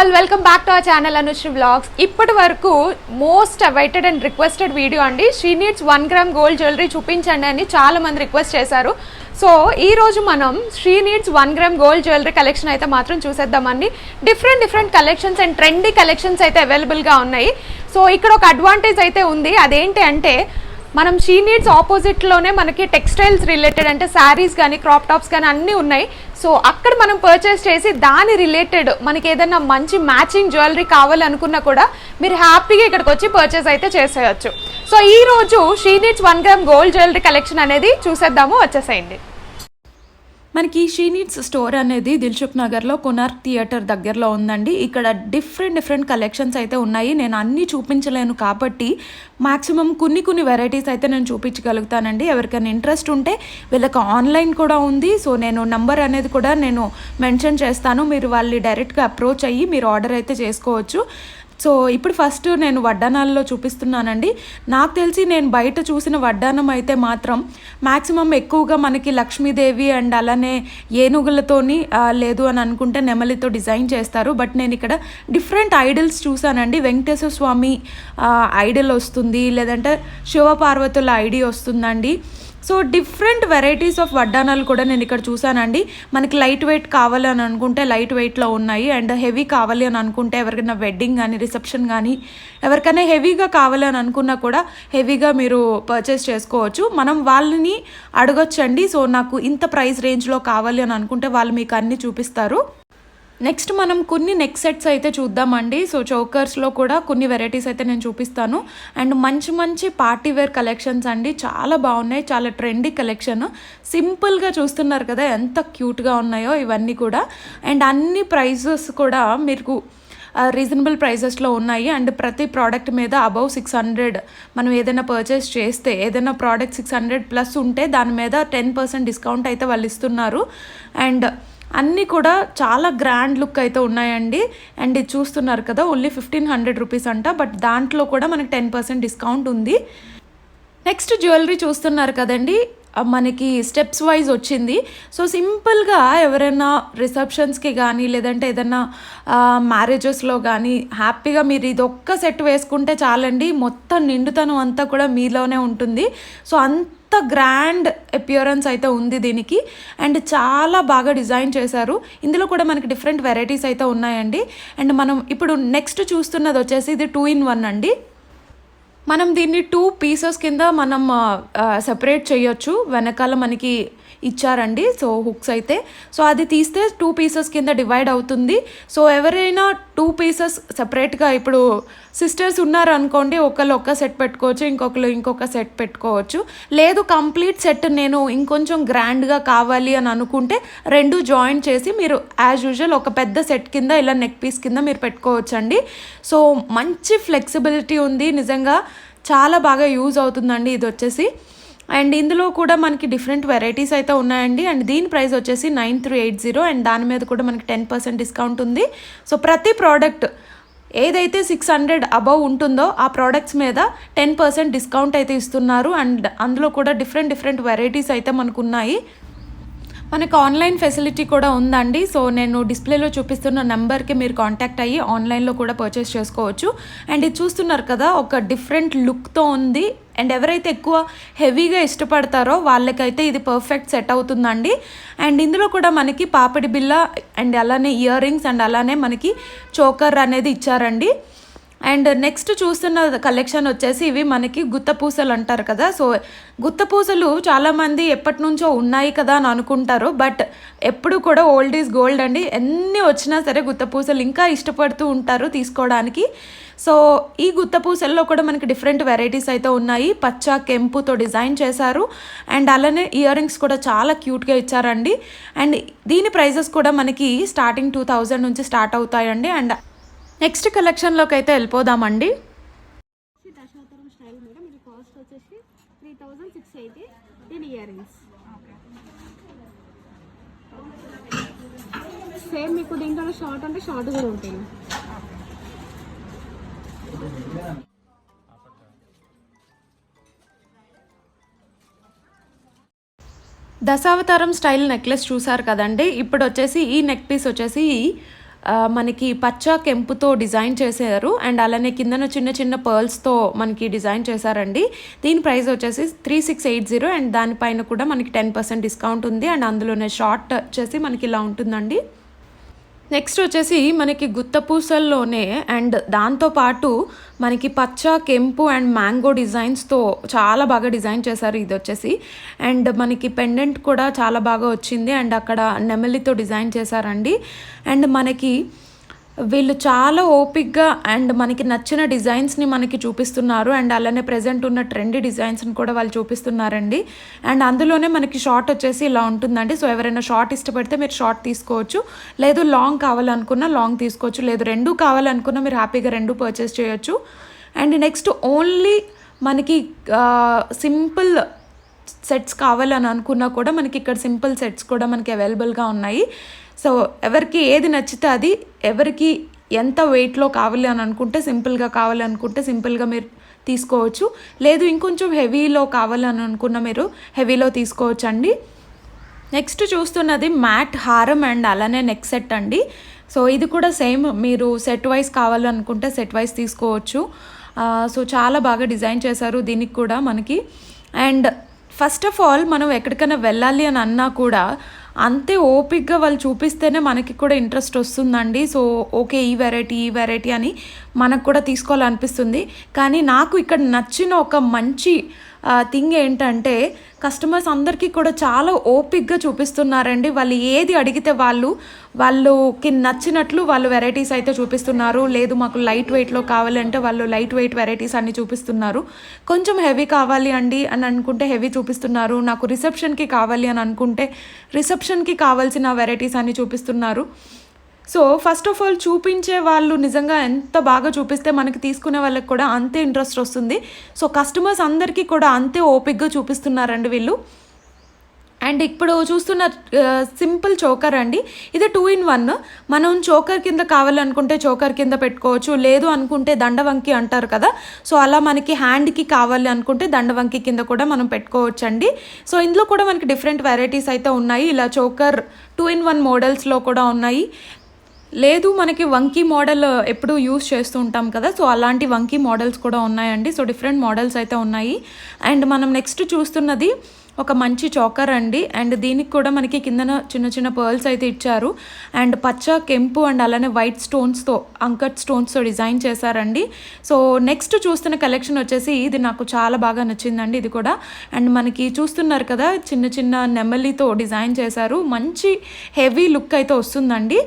All welcome back to our channel Anushri vlogs. ఇప్పటి వరకు most awaited and requested video అండి. She Needs 1 gram gold jewellery చూపించండి అని చాలా మంది రిక్వెస్ట్ చేశారు. సో ఈ రోజు మనం She Needs 1 gram gold jewellery collection అయితే మాత్రం చూసేద్దామండి. Different collections and trendy collections అయితే అవైలబుల్గా ఉన్నాయి. సో ఇక్కడ ఒక అడ్వాంటేజ్ అయితే ఉంది. అదేంటి అంటే మనం షీ నీడ్స్ ఆపోజిట్లోనే మనకి టెక్స్టైల్స్ రిలేటెడ్ అంటే శారీస్ కానీ క్రాప్ టాప్స్ కానీ అన్నీ ఉన్నాయి. సో అక్కడ మనం పర్చేస్ చేసి దాని రిలేటెడ్ మనకి ఏదైనా మంచి మ్యాచింగ్ జ్యువెలరీ కావాలనుకున్నా కూడా మీరు హ్యాపీగా ఇక్కడికి వచ్చి పర్చేస్ అయితే చేసేయచ్చు. సో ఈ రోజు she Needs 1 gram gold jewellery collection అనేది చూసేద్దాము, వచ్చేసేయండి. మనకి షీ నీడ్స్ స్టోర్ అనేది దిల్సుఖ్ నగర్లో కొనార్క్ థియేటర్ దగ్గరలో ఉందండి. ఇక్కడ డిఫరెంట్ కలెక్షన్స్ అయితే ఉన్నాయి. నేను అన్నీ చూపించలేను కాబట్టి మ్యాక్సిమం కొన్ని వెరైటీస్ అయితే నేను చూపించగలుగుతానండి. ఎవరికైనా ఇంట్రెస్ట్ ఉంటే వీళ్ళకి ఆన్లైన్ కూడా ఉంది. సో నేను నంబర్ అనేది కూడా నేను మెన్షన్ చేస్తాను. మీరు వాళ్ళని డైరెక్ట్గా అప్రోచ్ అయ్యి మీరు ఆర్డర్ అయితే చేసుకోవచ్చు. సో ఇప్పుడు ఫస్ట్ నేను వడ్డానాల్లో చూపిస్తున్నానండి. నాకు తెలిసి నేను బయట చూసిన వడ్డానం అయితే మాత్రం మ్యాక్సిమం ఎక్కువగా మనకి లక్ష్మీదేవి అండ్ అలానే ఏనుగులతోని లేదు అని అనుకుంటే నెమలితో డిజైన్ చేస్తారు. బట్ నేను ఇక్కడ డిఫరెంట్ ఐడల్స్ చూసానండి. వెంకటేశ్వర స్వామి ఐడల్ వస్తుంది, లేదంటే శివపార్వతుల ఐడి వస్తుందండి. సో డిఫరెంట్ వెరైటీస్ ఆఫ్ వడ్డానాలు కూడా నేను ఇక్కడ చూసానండి. మనకి లైట్ వెయిట్ కావాలి అని అనుకుంటే లైట్ వెయిట్లో ఉన్నాయి, అండ్ హెవీ కావాలి అని అనుకుంటే ఎవరికైనా వెడ్డింగ్ కానీ రిసెప్షన్ కానీ ఎవరికైనా హెవీగా కావాలి అని అనుకున్నా కూడా హెవీగా మీరు పర్చేస్ చేసుకోవచ్చు. మనం వాళ్ళని అడగొచ్చండి. సో నాకు ఇంత ప్రైస్ రేంజ్లో కావాలి అని అనుకుంటే వాళ్ళు మీకు అన్నీ చూపిస్తారు. నెక్స్ట్ మనం కొన్ని నెక్ సెట్స్ అయితే చూద్దామండి. సో చోకర్స్లో కూడా కొన్ని వెరైటీస్ అయితే నేను చూపిస్తాను. అండ్ మంచి పార్టీ వేర్ కలెక్షన్స్ అండి, చాలా బాగున్నాయి. చాలా ట్రెండీ కలెక్షన్. సింపుల్గా చూస్తున్నారు కదా ఎంత క్యూట్గా ఉన్నాయో ఇవన్నీ కూడా. అండ్ అన్ని ప్రైజెస్ కూడా మీకు రీజనబుల్ ప్రైజెస్లో ఉన్నాయి. అండ్ ప్రతి ప్రోడక్ట్ మీద అబౌవ్ 600 మనం ఏదైనా పర్చేస్ చేస్తే ఏదైనా ప్రోడక్ట్ 600 ప్లస్ ఉంటే దాని మీద 10% డిస్కౌంట్ అయితే వాళ్ళు ఇస్తున్నారు. అండ్ అన్నీ కూడా చాలా గ్రాండ్ లుక్ అయితే ఉన్నాయండి. అండ్ ఇది చూస్తున్నారు కదా ఓన్లీ 1500 రూపీస్ అంట. బట్ దాంట్లో కూడా మనకి 10% డిస్కౌంట్ ఉంది. నెక్స్ట్ జ్యువెలరీ చూస్తున్నారు కదండి, మనకి స్టెప్స్ వైజ్ వచ్చింది. సో సింపుల్గా ఎవరైనా రిసెప్షన్స్కి కానీ లేదంటే ఏదైనా మ్యారేజెస్లో కానీ హ్యాపీగా మీరు ఇది ఒక్క సెట్ వేసుకుంటే చాలండి, మొత్తం నిండుతనం అంతా కూడా మీలోనే ఉంటుంది. సో అంత గ్రాండ్ అపియరెన్స్ అయితే ఉంది దీనికి. అండ్ చాలా బాగా డిజైన్ చేశారు. ఇందులో కూడా మనకి డిఫరెంట్ వెరైటీస్ అయితే ఉన్నాయండి. అండ్ మనం ఇప్పుడు నెక్స్ట్ చూస్తున్నది వచ్చేసి ఇది 2-in-1 అండి. మనం దీన్ని 2 పీసెస్ కింద మనం సెపరేట్ చేయొచ్చు. వెనకాల మనకి ఇచ్చారండి సో హుక్స్ అయితే. సో అది తీస్తే 2 పీసెస్ కింద డివైడ్ అవుతుంది. సో ఎవరైనా 2 పీసెస్ సెపరేట్గా ఇప్పుడు సిస్టర్స్ ఉన్నారు అనుకోండి, ఒకళ్ళు ఒక్క సెట్ పెట్టుకోవచ్చు, ఇంకొకరు ఇంకొక సెట్ పెట్టుకోవచ్చు. లేదు కంప్లీట్ సెట్ నేను ఇంకొంచెం గ్రాండ్గా కావాలి అని అనుకుంటే 2 జాయిన్ చేసి మీరు యాజ్ యూజువల్ ఒక పెద్ద సెట్ కింద ఇలా నెక్ పీస్ కింద మీరు పెట్టుకోవచ్చు అండి. సో మంచి ఫ్లెక్సిబిలిటీ ఉంది, నిజంగా చాలా బాగా యూజ్ అవుతుందండి ఇది వచ్చేసి. అండ్ ఇందులో కూడా మనకి డిఫరెంట్ వెరైటీస్ అయితే ఉన్నాయండి. అండ్ దీని ప్రైస్ వచ్చేసి 9380 అండ్ దాని మీద కూడా మనకి 10% డిస్కౌంట్ ఉంది. సో ప్రతి ప్రోడక్ట్ ఏదైతే 600 అబవ్ ఉంటుందో ఆ ప్రోడక్ట్స్ మీద 10% డిస్కౌంట్ అయితే ఇస్తున్నారు. అండ్ అందులో కూడా డిఫరెంట్ వెరైటీస్ అయితే మనకు ఉన్నాయి. మనకు ఆన్లైన్ ఫెసిలిటీ కూడా ఉందండి. సో నేను డిస్ప్లేలో చూపిస్తున్న నెంబర్కి మీరు కాంటాక్ట్ అయ్యి ఆన్లైన్లో కూడా పర్చేస్ చేసుకోవచ్చు. అండ్ ఇది చూస్తున్నారు కదా ఒక డిఫరెంట్ లుక్తో ఉంది. అండ్ ఎవరైతే ఎక్కువ హెవీగా ఇష్టపడతారో వాళ్ళకైతే ఇది పర్ఫెక్ట్ సెట్ అవుతుందండి. అండ్ ఇందులో కూడా మనకి పాపిడి బిల్ల అండ్ అలానే ఇయర్ రింగ్స్ అండ్ అలానే మనకి చోకర్ అనేది ఇచ్చారండి. అండ్ నెక్స్ట్ చూస్తున్న కలెక్షన్ వచ్చేసి ఇవి మనకి గుత్తపూసలు అంటారు కదా. సో గుత్తపూసలు చాలామంది ఎప్పటి నుంచో ఉన్నాయి కదా అని అనుకుంటారు. బట్ ఎప్పుడు కూడా ఓల్డ్ ఈజ్ గోల్డ్ అండి. ఎన్ని వచ్చినా సరే గుత్తపూసలు ఇంకా ఇష్టపడుతూ ఉంటారు తీసుకోవడానికి. సో ఈ గుత్తపూసల్లో కూడా మనకి డిఫరెంట్ వెరైటీస్ అయితే ఉన్నాయి. పచ్చ కెంపుతో డిజైన్ చేశారు. అండ్ అలానే ఇయర్ రింగ్స్ కూడా చాలా క్యూట్గా ఇచ్చారండి. అండ్ దీని ప్రైజెస్ కూడా మనకి స్టార్టింగ్ 2000 నుంచి స్టార్ట్ అవుతాయండి. అండ్ నెక్స్ట్ కలెక్షన్లోకి అయితే వెళ్ళిపోదామండి. దశావతారం స్టైల్ మేడం, ఇది కాస్ట్ వచ్చేసి 3680. దీని ఇయర్ రింగ్స్ సేమ్ మీకు దీంట్లో షార్ట్ అంటే షార్ట్ కూడా ఉంటుంది. దశావతారం స్టైల్ నెక్లెస్ చూసారు కదండి. ఇప్పుడు వచ్చేసి ఈ నెక్ పీస్ వచ్చేసి మనకి పచ్చ కెంపుతో డిజైన్ చేశారు అండ్ అలానే కిందన చిన్న చిన్న పర్ల్స్తో మనకి డిజైన్ చేశారండి. దీని ప్రైస్ వచ్చేసి 3680 అండ్ దానిపైన కూడా మనకి 10% డిస్కౌంట్ ఉంది అండ్ అందులోనే షార్ట్ వచ్చేసి మనకి ఇలా ఉంటుందండి. నెక్స్ట్ వచ్చేసి మనకి గుత్తపూసల్లోనే అండ్ దాంతోపాటు మనకి పచ్చ కెంపు అండ్ మ్యాంగో డిజైన్స్తో చాలా బాగా డిజైన్ చేశారు. ఇది వచ్చేసి అండ్ మనకి పెండెంట్ కూడా చాలా బాగా వచ్చింది అండ్ అక్కడ నెమలితో డిజైన్ చేశారండి. అండ్ మనకి వీళ్ళు చాలా ఓపిక్గా అండ్ మనకి నచ్చిన డిజైన్స్ని మనకి చూపిస్తున్నారు అండ్ అలానే ప్రజెంట్ ఉన్న ట్రెండీ డిజైన్స్ని కూడా వాళ్ళు చూపిస్తున్నారండి. అండ్ అందులోనే మనకి షార్ట్ వచ్చేసి ఇలా ఉంటుందండి. సో ఎవరైనా షార్ట్ ఇష్టపడితే మీరు షార్ట్ తీసుకోవచ్చు, లేదు లాంగ్ కావాలనుకున్నా లాంగ్ తీసుకోవచ్చు, లేదు రెండు కావాలనుకున్నా మీరు హ్యాపీగా రెండు పర్చేస్ చేయొచ్చు. అండ్ నెక్స్ట్ ఓన్లీ మనకి సింపుల్ సెట్స్ కావాలని అనుకున్నా కూడా మనకి ఇక్కడ సింపుల్ సెట్స్ కూడా మనకి అవైలబుల్గా ఉన్నాయి. సో ఎవరికి ఏది నచ్చితే అది, ఎవరికి ఎంత వెయిట్లో కావాలి అని అనుకుంటే సింపుల్గా కావాలనుకుంటే సింపుల్గా మీరు తీసుకోవచ్చు, లేదు ఇంకొంచెం హెవీలో కావాలని అనుకున్న మీరు హెవీలో తీసుకోవచ్చు అండి. నెక్స్ట్ చూస్తున్నది మ్యాట్ హారం అండ్ అలానే నెక్ సెట్ అండి. సో ఇది కూడా సేమ్, మీరు సెట్ వైజ్ కావాలనుకుంటే సెట్ వైజ్ తీసుకోవచ్చు. సో చాలా బాగా డిజైన్ చేశారు దీనికి కూడా మనకి. అండ్ ఫస్ట్ ఆఫ్ ఆల్ మనం ఎక్కడికైనా వెళ్ళాలి అని అన్నా కూడా అంతే ఓపిక్గా వాళ్ళు చూపిస్తేనే మనకి కూడా ఇంట్రెస్ట్ వస్తుందండి. సో ఓకే ఈ వెరైటీ అని మనకు కూడా తీసుకోవాలనిపిస్తుంది. కానీ నాకు ఇక్కడ నచ్చిన ఒక మంచి థింగ్ ఏంటంటే కస్టమర్స్ అందరికీ కూడా చాలా ఓపిక్గా చూపిస్తున్నారండి. వాళ్ళు ఏది అడిగితే వాళ్ళకి నచ్చినట్లు వాళ్ళు వెరైటీస్ అయితే చూపిస్తున్నారు. లేదు మాకు లైట్ వెయిట్లో కావాలంటే వాళ్ళు లైట్ వెయిట్ వెరైటీస్ అన్నీ చూపిస్తున్నారు. కొంచెం హెవీ కావాలి అండి అని అనుకుంటే హెవీ చూపిస్తున్నారు. నాకు రిసెప్షన్కి కావాలి అని అనుకుంటే రిసెప్షన్కి కావాల్సిన వెరైటీస్ అన్నీ చూపిస్తున్నారు. సో ఫస్ట్ ఆఫ్ ఆల్ చూపించే వాళ్ళు నిజంగా ఎంత బాగా చూపిస్తే మనకి తీసుకునే వాళ్ళకి కూడా అంతే ఇంట్రెస్ట్ వస్తుంది. సో కస్టమర్స్ అందరికీ కూడా అంతే ఓపిక్గా చూపిస్తున్నారండి వీళ్ళు. అండ్ ఇప్పుడు చూస్తున్న సింపుల్ చోకర్ అండి, ఇది 2-in-1. మనం చోకర్ కింద కావాలనుకుంటే చోకర్ కింద పెట్టుకోవచ్చు, లేదు అనుకుంటే దండవంకి అంటారు కదా, సో అలా మనకి హ్యాండ్కి కావాలి అనుకుంటే దండవంకి కింద కూడా మనం పెట్టుకోవచ్చు అండి. సో ఇందులో కూడా మనకి డిఫరెంట్ వెరైటీస్ అయితే ఉన్నాయి. ఇలా చోకర్ 2-in-1 మోడల్స్లో కూడా ఉన్నాయి. లేదు మనకి వంకీ మోడల్ ఎప్పుడు యూస్ చేస్తూ ఉంటాం కదా, సో అలాంటి వంకీ మోడల్స్ కూడా ఉన్నాయండి. సో డిఫరెంట్ మోడల్స్ అయితే ఉన్నాయి. అండ్ మనం నెక్స్ట్ చూస్తున్నది ఒక మంచి చోకర్ అండి. అండ్ దీనికి కూడా మనకి కిందన చిన్న చిన్న పర్ల్స్ అయితే ఇచ్చారు అండ్ పచ్చ కెంపు అండ్ అలానే వైట్ స్టోన్స్తో అంకట్ స్టోన్స్తో డిజైన్ చేశారండి. సో నెక్స్ట్ చూస్తున్న కలెక్షన్ వచ్చేసి ఇది నాకు చాలా బాగా నచ్చిందండి. ఇది కూడా అండ్ మనకి చూస్తున్నారు కదా చిన్న చిన్న నెమలితో డిజైన్ చేశారు, మంచి హెవీ లుక్ అయితే వస్తుందండి.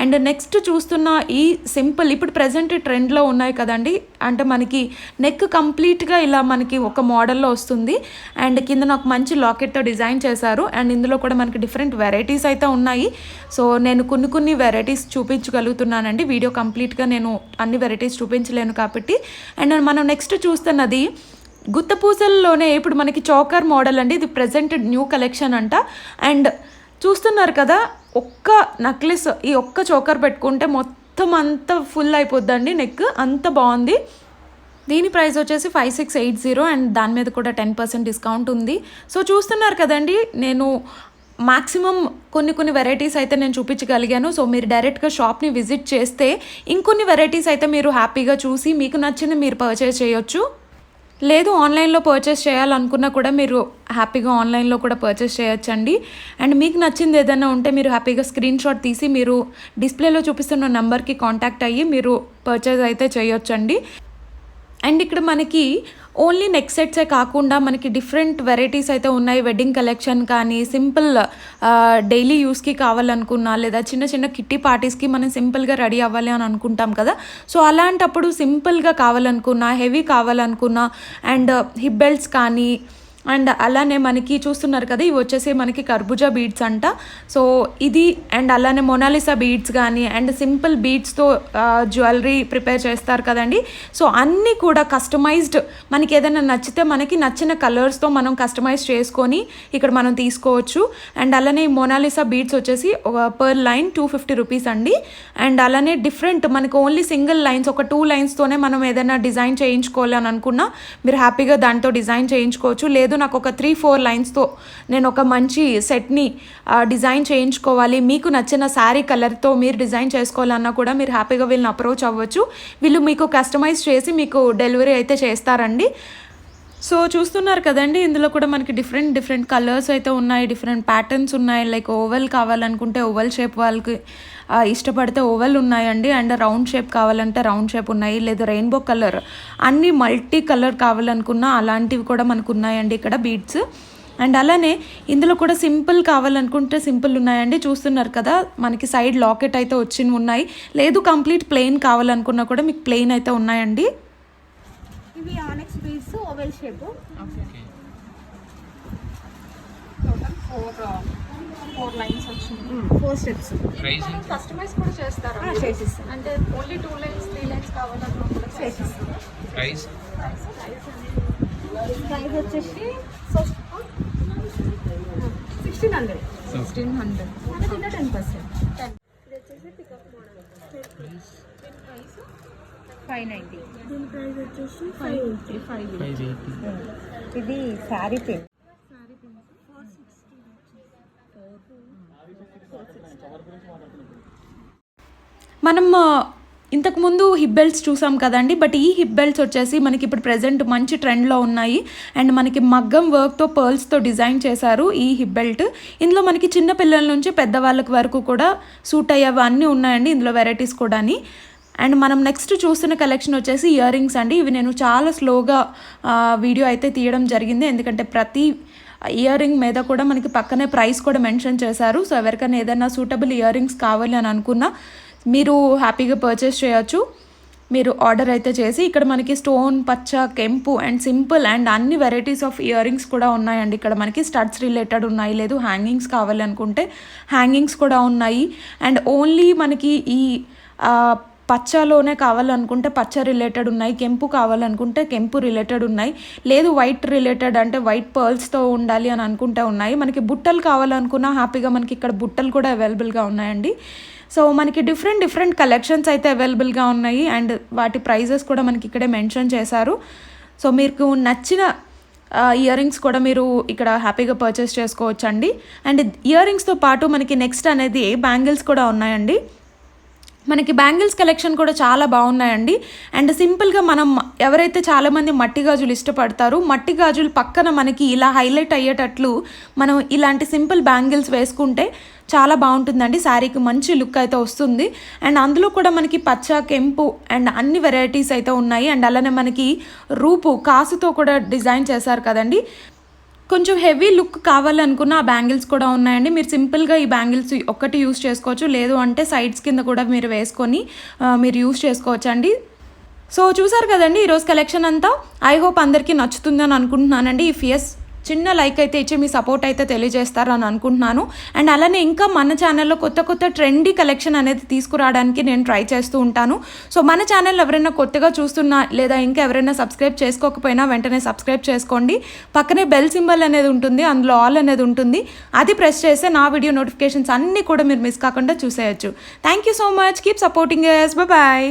అండ్ నెక్స్ట్ చూస్తున్న ఈ సింపుల్ ఇప్పుడు ప్రజెంట్ ట్రెండ్లో ఉన్నాయి కదండి, అంటే మనకి నెక్ కంప్లీట్గా ఇలా మనకి ఒక మోడల్లో వస్తుంది అండ్ కింద నాకు మంచి లాకెట్తో డిజైన్ చేశారు. అండ్ ఇందులో కూడా మనకి డిఫరెంట్ వెరైటీస్ అయితే ఉన్నాయి. సో నేను కొన్ని వెరైటీస్ చూపించగలుగుతున్నానండి, వీడియో కంప్లీట్గా నేను అన్ని వెరైటీస్ చూపించలేను కాబట్టి. అండ్ మనం నెక్స్ట్ చూస్తున్నది గుత్తపూసల్లోనే ఇప్పుడు మనకి చోకర్ మోడల్ అండి. ఇది ప్రజెంట్ న్యూ కలెక్షన్ అంట. అండ్ చూస్తున్నారు కదా ఒక్క నెక్లెస్, ఈ ఒక్క చోకర్ పెట్టుకుంటే మొత్తం అంతా ఫుల్ అయిపోద్దండి నెక్, అంత బాగుంది. దీని ప్రైస్ వచ్చేసి 5680 అండ్ దాని మీద కూడా 10% డిస్కౌంట్ ఉంది. సో చూస్తున్నారు కదండి, నేను మ్యాక్సిమం కొన్ని వెరైటీస్ అయితే నేను చూపించగలిగాను. సో మీరు డైరెక్ట్గా షాప్ని విజిట్ చేస్తే ఇంకొన్ని వెరైటీస్ అయితే మీరు హ్యాపీగా చూసి మీకు నచ్చింది మీరు పర్చేస్ చేయొచ్చు. లేదు ఆన్లైన్లో పర్చేస్ చేయాలనుకున్నా కూడా మీరు హ్యాపీగా ఆన్లైన్లో కూడా పర్చేస్ చేయొచ్చండి. అండ్ మీకు నచ్చింది ఏదైనా ఉంటే మీరు హ్యాపీగా స్క్రీన్ షాట్ తీసి మీరు డిస్ప్లేలో చూపిస్తున్న నెంబర్కి కాంటాక్ట్ అయ్యి మీరు పర్చేస్ అయితే చేయొచ్చండి. అండ్ ఇక్కడ మనకి ఓన్లీ నెక్ సెట్సే కాకుండా మనకి డిఫరెంట్ వెరైటీస్ అయితే ఉన్నాయి. వెడ్డింగ్ కలెక్షన్ కానీ సింపుల్ డైలీ యూస్కి కావాలనుకున్నా లేదా చిన్న చిన్న కిట్టి పార్టీస్కి మనం సింపుల్గా రెడీ అవ్వాలి అని అనుకుంటాం కదా, సో అలాంటప్పుడు సింపుల్గా కావాలనుకున్నా హెవీ కావాలనుకున్నా అండ్ హిప్ బెల్ట్స్ కానీ అండ్ అలానే మనకి చూస్తున్నారు కదా ఇవి వచ్చేసి మనకి కర్బూజా బీడ్స్ అంట. సో ఇది అండ్ అలానే మొనాలిసా బీడ్స్ కానీ అండ్ సింపుల్ బీడ్స్తో జ్యువెలరీ ప్రిపేర్ చేస్తారు కదండి. సో అన్నీ కూడా కస్టమైజ్డ్, మనకి ఏదైనా నచ్చితే మనకి నచ్చిన కలర్స్తో మనం కస్టమైజ్ చేసుకొని ఇక్కడ మనం తీసుకోవచ్చు. అండ్ అలానే మొనాలిసా బీడ్స్ వచ్చేసి పర్ లైన్ 250 రూపీస్ అండి. అండ్ అలానే డిఫరెంట్ మనకి ఓన్లీ సింగిల్ లైన్స్ ఒక 2 లైన్స్తోనే మనం ఏదైనా డిజైన్ చేయించుకోవాలి అని అనుకున్నా మీరు హ్యాపీగా దాంతో డిజైన్ చేయించుకోవచ్చు. లేదు లేదు నాకు ఒక 3-4 లైన్స్తో నేను ఒక మంచి సెట్ని డిజైన్ చేయించుకోవాలి, మీకు నచ్చిన శారీ కలర్తో మీరు డిజైన్ చేసుకోవాలన్నా కూడా మీరు హ్యాపీగా వీళ్ళని అప్రోచ్ అవ్వచ్చు. వీళ్ళు మీకు కస్టమైజ్ చేసి మీకు డెలివరీ అయితే చేస్తారండి. సో చూస్తున్నారు కదండి, ఇందులో కూడా మనకి డిఫరెంట్ కలర్స్ అయితే ఉన్నాయి, డిఫరెంట్ ప్యాటర్న్స్ ఉన్నాయి. లైక్ ఓవెల్ కావాలనుకుంటే ఓవెల్ షేప్ వాళ్ళకి ఇష్టపడితే ఓవెల్ ఉన్నాయండి. అండ్ రౌండ్ షేప్ కావాలంటే రౌండ్ షేప్ ఉన్నాయి, లేదా రెయిన్బో కలర్, అన్ని మల్టీ కలర్ కావాలనుకున్నా అలాంటివి కూడా మనకు ఉన్నాయండి ఇక్కడ బీడ్స్. అండ్ అలానే ఇందులో కూడా సింపుల్ కావాలనుకుంటే సింపుల్ ఉన్నాయండి. చూస్తున్నారు కదా, మనకి సైడ్ లాకెట్ అయితే వచ్చినవి ఉన్నాయి, లేదు కంప్లీట్ ప్లెయిన్ కావాలనుకున్నా కూడా మీకు ప్లెయిన్ అయితే ఉన్నాయండి. ఇవి onyx beads oval shape. Four lines వచ్చింది, 4 స్టెప్స్. కస్టమైజ్ కూడా చేస్తారా? చేసిస్తాం. అంటే ఓన్లీ 2 లైన్స్ 3 లైన్స్ కావాలన్నా కూడా చేసిస్తాం. ప్రైస్ ప్రైస్ వచ్చేసి 1600. 1600 అంటే దీంట్లో 10%. ఇది వచ్చేసి పికప్ మోడల్. 590. దీని ప్రైస్ వచ్చేసి 580. ఇది శారీ పిన్. మనం ఇంతకుముందు హిప్ బెల్ట్స్ చూసాం కదండి, బట్ ఈ హిప్ బెల్ట్స్ వచ్చేసి మనకి ఇప్పుడు ప్రెజెంట్ మంచి ట్రెండ్లో ఉన్నాయి. అండ్ మనకి మగ్గం వర్క్తో పర్ల్స్తో డిజైన్ చేశారు ఈ హిప్ బెల్ట్. ఇందులో మనకి చిన్న పిల్లల నుంచి పెద్దవాళ్ళకి వరకు కూడా సూట్ అయ్యేవి అన్నీ ఉన్నాయండి ఇందులో వెరైటీస్ కూడా. అండ్ మనం నెక్స్ట్ చూస్తున్న కలెక్షన్ వచ్చేసి ఇయర్ రింగ్స్ అండి. ఇవి నేను చాలా స్లోగా వీడియో అయితే తీయడం జరిగింది, ఎందుకంటే ప్రతి ఇయర్ రింగ్ మీద కూడా మనకి పక్కనే ప్రైస్ కూడా మెన్షన్ చేశారు. సో ఎవరికైనా ఏదైనా సూటబుల్ ఇయర్ రింగ్స్ కావాలి అని అనుకున్నా మీరు హ్యాపీగా పర్చేస్ చేయొచ్చు. మీరు ఆర్డర్ అయితే చేసి, ఇక్కడ మనకి స్టోన్, పచ్చ, కెంపు అండ్ సింపుల్ అండ్ అన్ని వెరైటీస్ ఆఫ్ ఇయర్ రింగ్స్ కూడా ఉన్నాయండి. ఇక్కడ మనకి స్టడ్స్ రిలేటెడ్ ఉన్నాయి, లేదు హ్యాంగింగ్స్ కావాలి అనుకుంటే హ్యాంగింగ్స్ కూడా ఉన్నాయి. అండ్ ఓన్లీ మనకి ఈ పచ్చలోనే కావాలనుకుంటే పచ్చ రిలేటెడ్ ఉన్నాయి, కెంపు కావాలనుకుంటే కెంపు రిలేటెడ్ ఉన్నాయి, లేదు వైట్ రిలేటెడ్ అంటే వైట్ పర్ల్స్తో ఉండాలి అని అనుకుంటే ఉన్నాయి. మనకి బుట్టలు కావాలనుకున్నా హ్యాపీగా మనకి ఇక్కడ బుట్టలు కూడా అవైలబుల్గా ఉన్నాయండి. సో మనకి డిఫరెంట్ కలెక్షన్స్ అయితే అవైలబుల్గా ఉన్నాయి. అండ్ వాటి ప్రైజెస్ కూడా మనకి ఇక్కడే మెన్షన్ చేశారు. సో మీకు నచ్చిన ఇయర్ రింగ్స్ కూడా మీరు ఇక్కడ హ్యాపీగా పర్చేస్ చేసుకోవచ్చండి. అండ్ ఇయర్ రింగ్స్తో పాటు మనకి నెక్స్ట్ అనేది బ్యాంగిల్స్ కూడా ఉన్నాయండి. మనకి బ్యాంగిల్స్ కలెక్షన్ కూడా చాలా బాగున్నాయండి. అండ్ సింపుల్గా మనం ఎవరైతే చాలామంది మట్టి గాజులు ఇష్టపడతారు, మట్టి గాజులు పక్కన మనకి ఇలా హైలైట్ అయ్యేటట్లు మనం ఇలాంటి సింపుల్ బ్యాంగిల్స్ వేసుకుంటే చాలా బాగుంటుందండి, శారీకి మంచి లుక్ అయితే వస్తుంది. అండ్ అందులో కూడా మనకి పచ్చ, కెంపు అండ్ అన్ని వెరైటీస్ అయితే ఉన్నాయి. అండ్ అలానే మనకి రూపు కాసుతో కూడా డిజైన్ చేశారు కదండి. కొంచెం హెవీ లుక్ కావాలనుకున్న ఆ బ్యాంగిల్స్ కూడా ఉన్నాయండి. మీరు సింపుల్గా ఈ బ్యాంగిల్స్ ఒక్కటి యూస్ చేసుకోవచ్చు, లేదు అంటే సైడ్స్ కింద కూడా మీరు వేసుకొని మీరు యూస్ చేసుకోవచ్చు అండి. సో చూసారు కదండి ఈరోజు కలెక్షన్ అంతా. ఐ హోప్ అందరికీ నచ్చుతుందని అనుకుంటున్నానండి. ఇఫ్ ఎస్ చిన్న లైక్ అయితే ఇచ్చి మీ సపోర్ట్ అయితే తెలియజేస్తారని అనుకుంటున్నాను. అండ్ అలానే ఇంకా మన ఛానల్లో కొత్త ట్రెండీ కలెక్షన్ అనేది తీసుకురావడానికి నేను ట్రై చేస్తూ ఉంటాను. సో మన ఛానల్ ఎవరైనా కొత్తగా చూస్తున్నా, లేదా ఇంకా ఎవరైనా సబ్స్క్రైబ్ చేసుకోకపోయినా వెంటనే సబ్స్క్రైబ్ చేసుకోండి. పక్కనే బెల్ సింబల్ అనేది ఉంటుంది, అందులో ఆల్ అనేది ఉంటుంది, అది ప్రెస్ చేస్తే నా వీడియో నోటిఫికేషన్స్ అన్నీ కూడా మీరు మిస్ కాకుండా చూసేయచ్చు. Thank you so much, keep supporting us, bye bye.